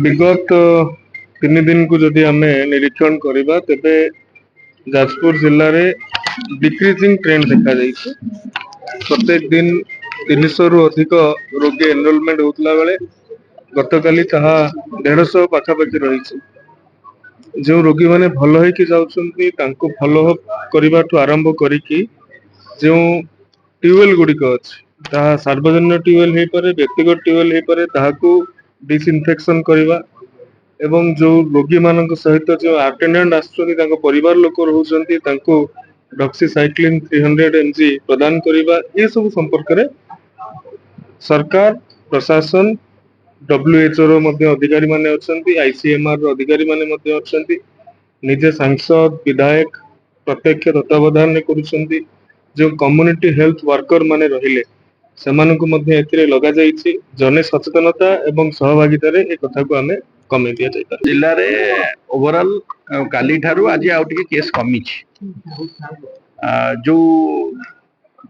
विगत 3 दिन को जदि आम निरीक्षण करवा तेरे जाजपुर जिले में डिक्रीजिंग ट्रेंड देखा जाइए। प्रत्येक दिन 300 रु अधिक रोगी एनरोलमेंट होता बेले गतकाली ताहा 150 पाखापाखि रही। जो रोगी मैंने भल होइकी जाउछन्ती तांको फॉलो अप करबा ठू आरंभ करिकी जो ट्यूबवेल गुड़िक अच्छी ताहा सार्वजनिक ट्यूबवेल हो पारे, व्यक्तिगत ट्यूबवेल हो पारे, ताहाकू डिसइनफेक्शन करवा एवं जो रोगी मानक सहित जो अटेंडेंट आसुछन्ती तांको परिवार लोक रहउछन्ती तांको डॉक्सीसाइक्लिन 300 mg प्रदान करवा ये सब संपर्क में सरकार प्रशासन WHO रो मध्य अधिकारी माने अछन्ती, ICMR रो अधिकारी माने मध्य अछन्ती, निजे सांसद विधायक प्रत्यक्ष तत्वावधान करुछन्ती। जो कम्युनिटी हेल्थ वर्कर माने रहिले सेमानकु मध्य एथिरे लगा जाइछि। जने सचेतनता एवं सहभागिता रे ए कथा को हमें कमे दिया जाय। जिल्ला रे ओवरऑल काली ठारू आज आउ टिके केस कमी छि। जो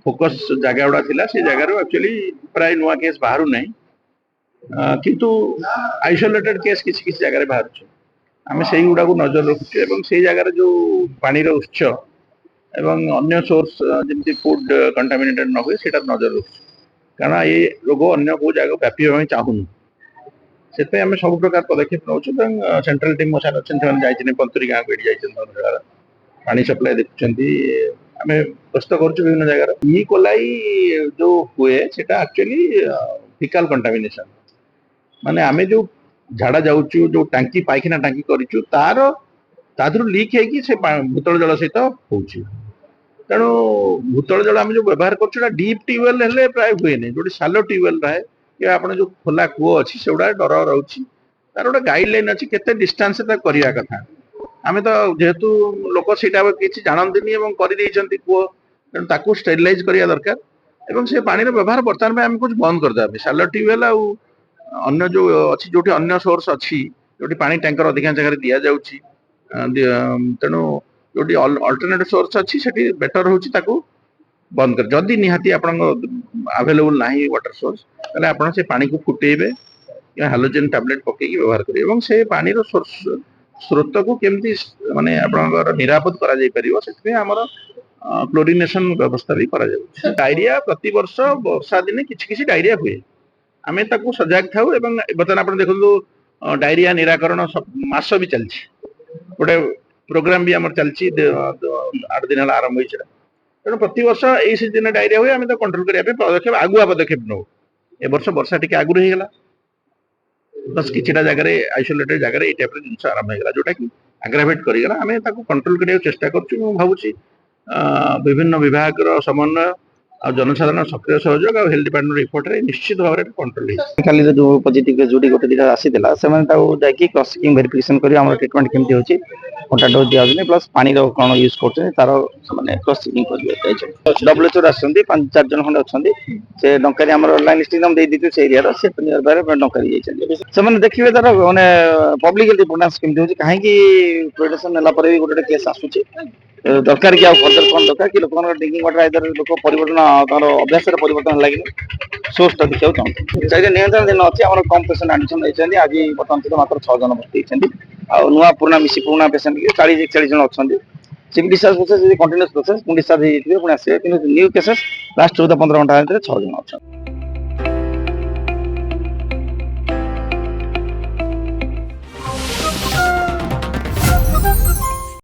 फोकस जगह उडा थिला से जगह रो एक्चुअली प्राय नुवा केस बाहरु नै, किंतु आइसोलेटेड केस किसी किसी जगह रे बाहर छ। आमे सेही गुडा को नजर रखुछु एवं सेही जगह रे जो पानी रो उत्स एवं अन्य सोर्स जेमति फूड कंटामिनेटेड न होय सेटा नजर रखुछु। कारण ये रोग अन्य को जगह व्यापी होय चाहुनु से आम सब प्रकार पदक्षेप नौ सेंट्रल टीम मसार अच्छे जाइए पंतुरी गाँव को जाइए पानी सप्लाई देखुंत आम प्रस्तुत कर विभिन्न जगार ई कोलाई जो हुए सेटा एक्चुअली फिकाल कंटामिनेशन माने आम जो झाड़ा जाऊँ जो टांकी पाइखाना टांकी करूँ तार लीक है भूतल जल सहित हो तेणु भूतल जल आम जो व्यवहार कर डीप ट्यूबवेल प्राय हुए नहीं जो सालो ट्यूबवेल रहे कि आपन जो खोला कूओ अच्छी से डर रोचे तार गोटे गाइडलाइन अच्छी केते डिस्टेंस करने कथा आम तो जेहेतु लोक से किसी जानते कर कूओ तेणु ताकू स्टेरिलाइज करने दरकार एवं से पानी व्यवहार बर्तमान में आम कुछ बंद करदे सालो ट्यूबवेल अन्य जो अच्छी जो अन्य सोर्स अच्छी जो पानी टैंकर अधिकांश जगह दि जाऊँगी तेणु जो अल्टरनेटिव सोर्स अच्छी से बेटर होची ताकू बंद कर जदि निहाती आपन अवेलेबल नाही वाटर सोर्स ताले आपन से पानी को फुटेबे या हालोजेन टैबलेट पकेकी व्यवहार करिवे एवं से पानी रो सोर्स स्रोत को केमती माने आपन निरापद करा जाय परिबो सेते हमर क्लोरिनेशन व्यवस्था भी करा जाय। डायरिया प्रति वर्ष वर्षा दिन किछि डायरिया हुए आमे ताकू सजाग थाउ एवं बतन आपन देखलु डायरिया निराकरण मास भी चलछि गोटे प्रोग्राम भी हमर चलछि 8 दिन हला आरंभ होइछ तेणु प्रति वर्ष यही सीजन डायरिया हुए आम तो कंट्रोल करने पदक्षेप आगुआ पदक्षेप नौ ए वर्ष वर्षा टी आगु होगा बस किसी जगह आइसोलेटेड जगह ये टाइप जिन आरंभ होगा जोटा कि आग्रावेट करगला आम कंट्रोल करने चेष्टा करूँ भावुँ विभिन्न विभाग समन्वय और जनसाधारण सक्रिय सहयोग और हेल्थ डिपार्टमेंट रिपोर्ट रे निश्चित भाव में कंट्रोल खाली जो पॉजिटिव जोड़ी गोटे दिटा आसीला से क्रॉस चेकिंग वेरिफिकेशन कर हम ट्रीटमेंट केमती होची कोटा डोज दिया प्लस पानी रो कोन यूज करते तार माने क्रॉस चेकिंग कर WHO आछंती 5-4 जन खंड अछंती से डंकारी हमर ऑनलाइन लिस्टिंग हम दे दितु से एरिया रो से नियर बाय डंकारी जाइछन से माने देखिबे तार माने पब्लिक हेल्थ इंपोर्टेंस केमती होची काहे कि प्रोटेक्शन नेला पर भी गोटे केस आसुची दरकार कि फर्दर कौन दरकार कि लोक ड्रिंकिंग वाटर आइदर लोक परिवर्तन तार अभ्यास परिवर्तन लगे सोर्स टा देखा चाहूँ चाहिए नियंत्रण दिन अच्छी आम कम पेसेंट एडमिशन होती आज बर्तमान सुधा मात्र 6 जन भर्ती होती नुआ पुराना मिसी पुराना पेसेंट 40 जन अच्छा सी discharge process continuous process discharge होते पुणी आसवे न्यू केसेस लास्ट 14-15 घंटा 6 जन अच्छा।